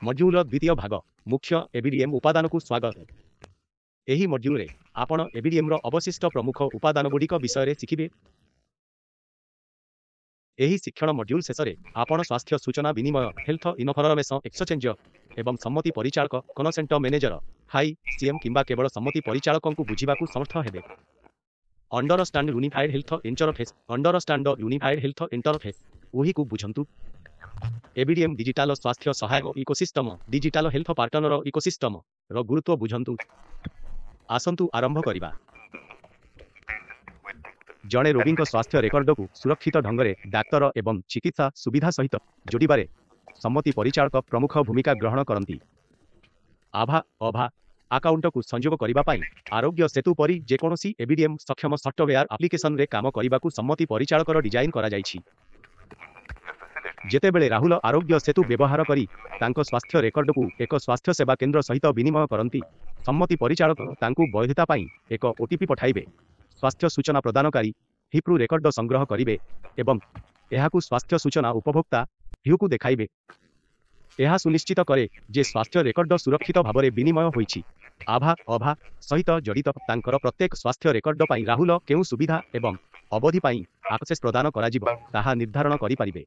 Module द्वितीय भाग मुख्य एबीडीएम उपादान को स्वागत। एही मड्यूल रे आपण एबीडीएम रो अवशिष्ट प्रमुख उपादान गुड़िक विषय शिखिबे। एही शिक्षण मड्यूल शेष में आपण स्वास्थ्य सूचना विनिमय हेल्थ इनफॉरमेशन एक्सचेंज एवं सम्मति परिचालक कनसेंट मैनेजर हाई सीएम किंबा केवल सम्मति परिचालक को बुझा समर्थ हेबे। Understand unified health interface understand unified health interface वही को बुझंतु। एबीडीएम डिजिटल स्वास्थ्य सहायक ecosystem digital health partner ecosystem रो गुरुत्व बुझंतु। आसंतु आरंभ करिबा। जड़े रोगी स्वास्थ्य रेकर्ड को सुरक्षित ढंग से डाक्तर एवं चिकित्सा सुविधा सहित जोड़बारे सम्मति परिचालक प्रमुख भूमिका ग्रहण करती। आभा अभा अकाउंट को संयोग करने आरोग्य सेतु परी जेकोसी एबीडीएम सक्षम सॉफ्टवेयर एप्लिकेशन रे काम करने को सम्मति परिचालक डिजाइन करा जायछि। जेतेबेले राहुल आरोग्य सेतु व्यवहार करी तांको स्वास्थ्य रेकर्ड को एक स्वास्थ्य सेवा केंद्र सहित विनिमय करती, सम्मति परिचालक तांको वैधता पाई एक ओटीपी पठाइबे। स्वास्थ्य सूचना प्रदानकारी हिप्रू रेकर्ड संग्रह करिवे एवं एहाकु स्वास्थ्य सूचना उपभोक्ता ह्यू को देखाइबे। यह सुनिश्चित करे जे स्वास्थ्य रेकर्ड सुरक्षित भाव में विनिमय होइछि। आभा अभा सहित जड़ित तांकर प्रत्येक स्वास्थ्य रेकर्ड पाई राहुल केउ सुविधा एवं अवधि पाई एक्सेस प्रदान कराजिबो ताहा निर्धारण करि परिबे।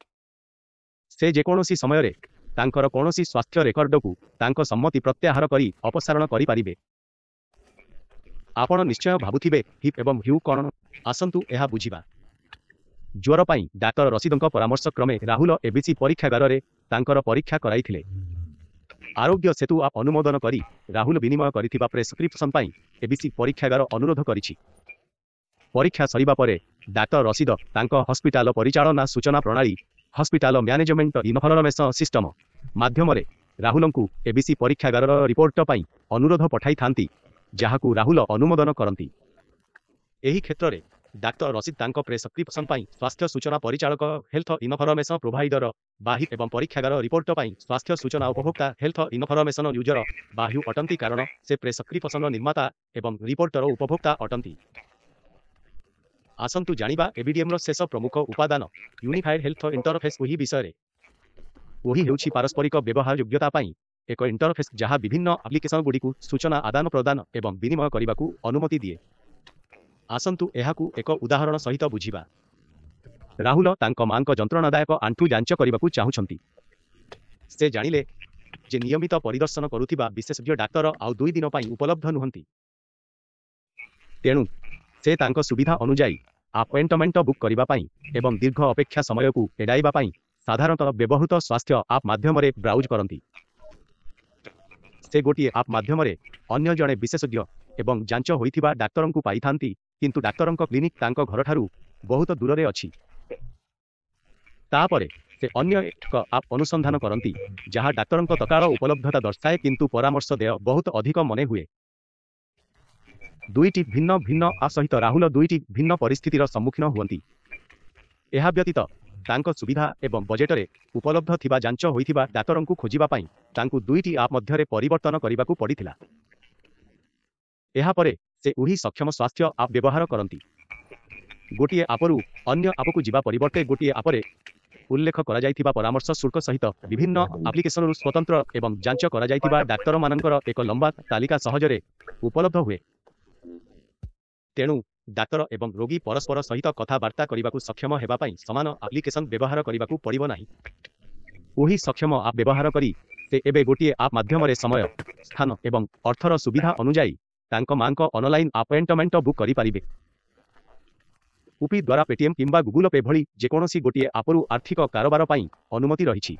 से जेकोसी समय रे तांकर कोनोसी स्वास्थ्य रेकर्ड को तांको सम्मति प्रत्याहार करी अपसारण करि परिबे। आपण निश्चय भाबुथिबे हिप एवं ह्यू कौन। आसंतु एहा बुझिबा। ज्वर पाई डाक्टर रसीदंक परामर्श क्रमे राहुल एबीसी परीक्षागार रे तांकर परीक्षा कराइथिले। आरोग्य सेतु आप अनुमोदन करी राहुल विनिमय करिथिबा प्रेस्क्रिप्शन पाई एबीसी परीक्षागार अनुरोध करिछि। परीक्षा सरिबा परे डाक्टर रसीद तांको हॉस्पिटल परिचालना सूचना प्रणाली हॉस्पिटल मैनेजमेंट इनफॉरमेशन सिस्टम माध्यम राहुल को एबीसी परीक्षागार रिपोर्ट पाई अनुरोध पठाई थांती, जहाकू राहुल अनुमोदन करती। एही क्षेत्र रे डाक्टर रसीद तांको प्रेस्क्रिप्शन पाई स्वास्थ्य सूचना परिचालक हेल्थ इनफॉरमेशन प्रोवाइडर बाही एवं परीक्षागार रिपोर्ट पाई स्वास्थ्य सूचना उपभोक्ता हेल्थ इनफॉरमेशन यूजर बाह्यू अटंती, कारण से प्रेस्क्रिप्शन निर्माता एवं रिपोर्टर उपभोक्ता अटंती। आसंतु जानिबा एबीडीएम रो शेष प्रमुख उपादान यूनिफाइड हेल्थ इंटरफेस वही विषय रे। वही हेउछि पारस्परिक व्यवहार योग्यता पाई एक इंटरफेस जहाँ विभिन्न एप्लिकेशन गुडी को सूचना आदान प्रदान एवं विनिमय करने को अनुमति दिए। आसंतु एहाकू एक उदाहरण सहित बुझिबा। राहुल तांको मांको जंत्रणादायक आंठू जांच करने को चाहुछंती। से जानिले जे नियमित परिदर्शन करुथिबा विशेषज्ञ डाक्तर आउ 2 दिन पाई उपलब्ध नुहंती। तेणु से तांको सुविधा अनुजाई अपॉइंटमेंट बुक करबा पाई एवं दीर्घ अपेक्षा समय को एडाइबा पाई साधारणतः व्यवहृत स्वास्थ्य आप माध्यम रे ब्राउज करती। से गोटे आप माध्यम रे अन्य जड़े विशेषज्ञ एवं जांच होइथिबा डाक्तर को पाई थांती, किंतु डाक्तर क्लिनिक तांको घर ठारू बहुत दूर रे अछि। तापरे से अन्य एक आप अनुसंधान करती जहाँ डाक्तर तकार उपलब्धता दर्शाए, किंतु परामर्श देय बहुत अधिक मने हुए। दुईटी भिन्न भिन्न आ सहित राहुल दुईटी भिन्न परिस्थितिर सम्मुखीन हुअंती। एहा व्यतीत तांको सुविधा एवं बजेट रे उपलब्ध थिबा जांच होइथिबा डाक्तर को खोजिबा पाई तांको दुईटी आप मध्यरे परिवर्तन करने को पड़िथिला। एहा परे से उही सक्षम स्वास्थ्य आप व्यवहार करती। गोटिए आपरु अन्य आपको जीवा परिवर्ते गोटिए आपरे उल्लेख करा जाइथिबा परामर्श शुल्क सहित विभिन्न एप्लिकेशन स्वतंत्र एवं जांच करा जाइथिबा डाक्तर मानकर एक लंबा तालिका सहजरे उपलब्ध हुए। तेणु डाक्तर एवं रोगी परस्पर सहित कथबार्ता करने को सक्षम हेबा पाई समान एप्लिकेशन व्यवहार करने को पड़िबो नाही। वही सक्षम आप व्यवहार करी से एबे गोटिए आप माध्यम रे समय स्थान एवं अर्थर सुविधा अनुजाई तांको मांको ऑनलाइन अपॉइंटमेंट बुक करि पारिबे। उपी द्वारा पेटीएम किंबा गूगल पे भली जेकोसी गोटिए आपरु आर्थिक कारोबार पाई अनुमति रहिछि।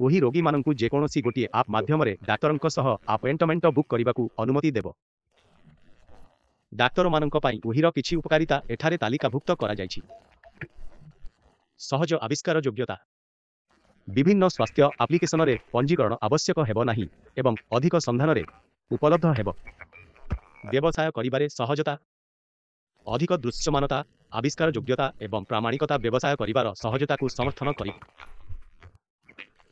वही रोगी माननकु जेकोसी गोटिए आप माध्यम रे डाक्तरंक सह अपॉइंटमेंट बुक करने को अनुमति देबो। डाक्तर माननक पाई वहीर किछि उपकारिता एठारे तालिकाभुक्त करा जायछि। सहज आविष्कार योग्यता विभिन्न स्वास्थ्य एप्लिकेशन रे पंजीकरण आवश्यक हेबो नाही एवं अधिक संधान रे उपलब्ध हेबो। व्यवसाय करिबारे सहजता अधिक दृश्यमानता आविष्कार योग्यता एवं प्रामाणिकता व्यवसाय करिबार सहजता को समर्थन करि।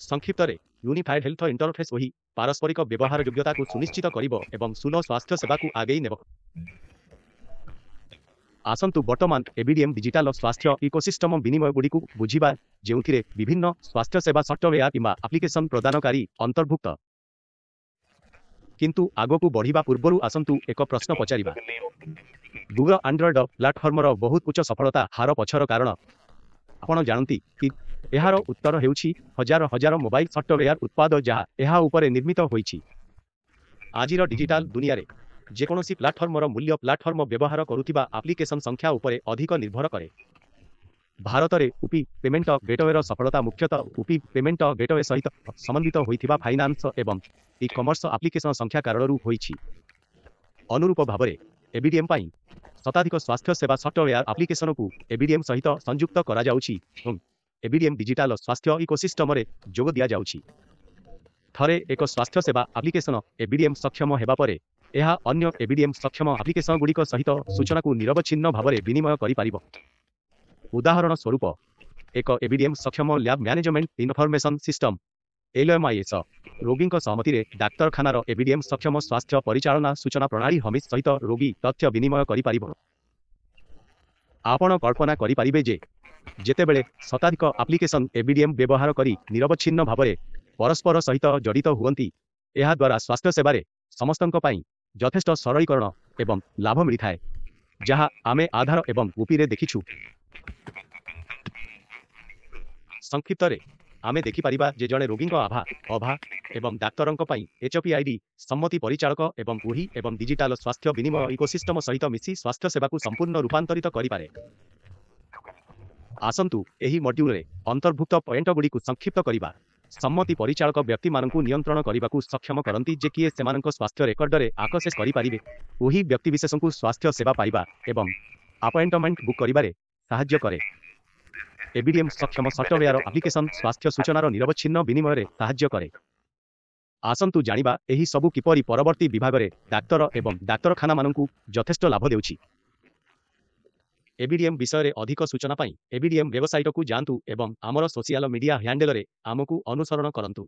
संक्षिप्त रे यूनिफाइड हेल्थ इंटरफेस वही पारस्परिक व्यवहार योग्यता को सुनिश्चित करिबो एवं सुलभ स्वास्थ्य सेवा को आगे नेबो। आसंतु वर्तमान एबीडीएम डिजिटल स्वास्थ्य इकोसिस्टम विनिमय गुड़ी बुझा जो विभिन्न स्वास्थ्य सेवा सफ्टवेयर किंवा एप्लिकेशन प्रदानकारी अंतर्भुक्त। किंतु आगकू बढ़िबा पूर्वरु आसंतु एक प्रश्न पचारिबा। गूगल एंड्रॉइड प्लेटफॉर्मर बहुत उच्च सफलता हार पछर कारण आपण जानती कि एहार उत्तर हेउछि हजार हजार मोबाइल सफ्टवेयर उत्पाद जहाँ एहा उपरे निर्मित होइछि। आजिर डिजिटल दुनिया रे जेकोसी प्लाटफर्मर मूल्य प्लाटफर्म व्यवहार करुथिबा एप्लिकेशन संख्या उपरे अधिक निर्भर करे। भारत में यूपी पेमेंट गेटवेर सफलता मुख्यतः यूपी पेमेंट गेटवे सहित समन्वित होइथिबा फाइनान्स एवं ई कमर्स एप्लिकेशन संख्या कारणरू होइछि। अनुरूप भाव में एबीडीएम पाई शताधिक स्वास्थ्य सेवा सफ्टवेयर एप्लिकेशन को एबीडीएम सहित संयुक्त करा जाउछि एवं एबीडीएम डिजिटल स्वास्थ्य इकोसिस्टम रे जोग दिया जाउछि। थरे एक स्वास्थ्य सेवा एप्लिकेशन एबीडीएम सक्षम हेबा परे एहा अन्य एबीडीएम सक्षम एप्लिकेशन गुड़िक सहित सूचना को निरवच्छिन्न भाव में विनिमय करि पारिबो। उदाहरण स्वरूप एक एबीडीएम सक्षम लैब मैनेजमेंट इनफॉर्मेशन सिस्टम एलएमआईएस रोगी सहमति रे डाक्तरखानार एबीडीएम सक्षम स्वास्थ्य परिचालना सूचना प्रणाली हमिस सहित रोगी तथ्य विनिमय करि पारिबो। आपण कल्पना करि पारिबे जे जेतेबेले शताधिक एप्लिकेशन एबीडीएम व्यवहार करी निरवच्छिन्न भाव में परस्पर सहित जड़ित हुअन्ति एहा द्वारा स्वास्थ्य सेवारे समस्तंक पई यथेष्ट सरलीकरण एवं लाभ मिलता है जहाँ आमे आधार एवं यूपी रे देखिछु। संक्षिप्त रे आमे देखि परिबा जे जणे रोगी आभा अभा एवं डाक्तरंक पई एचपीआईडी सम्मति परिचालक एवं वही एवं डिजिटल स्वास्थ्य विनिमय इकोसिस्टम सहित मिसी स्वास्थ्य सेवा को संपूर्ण रूपांतरित करि पारे। आसंतु एही मॉड्यूल रे अंतर्भुक्त पॉइंट गुडी को संक्षिप्त करिबा। सम्मति परिचालक व्यक्ति मानकु नियंत्रण करने को सक्षम करती जे किए सेमानक स्वास्थ्य रेकर्ड रे आकसेस करि पारिबे। वही व्यक्ति विशेष को स्वास्थ्य सेवा पाइबा एवं अपॉइंटमेंट बुक करिबारे सहाय्य करे। एबीडीएम सक्षम सफ्टवेयर एप्लिकेशन स्वास्थ्य सूचनार निरवच्छिन्न विनिमय रे सहाय्य करे। आसंतु जानिबा एही सबु किपरि परवर्ती विभाग रे डाक्तर एवं डाक्तरखाना मानकु यथेष्ट लाभ देउछि। एबीडीएम विषय में अधिक सूचना पाई एबीडीएम वेबसाइट को जांतु एवं आमर सोशल मीडिया हैंडल रे आमको अनुसरण करंतु।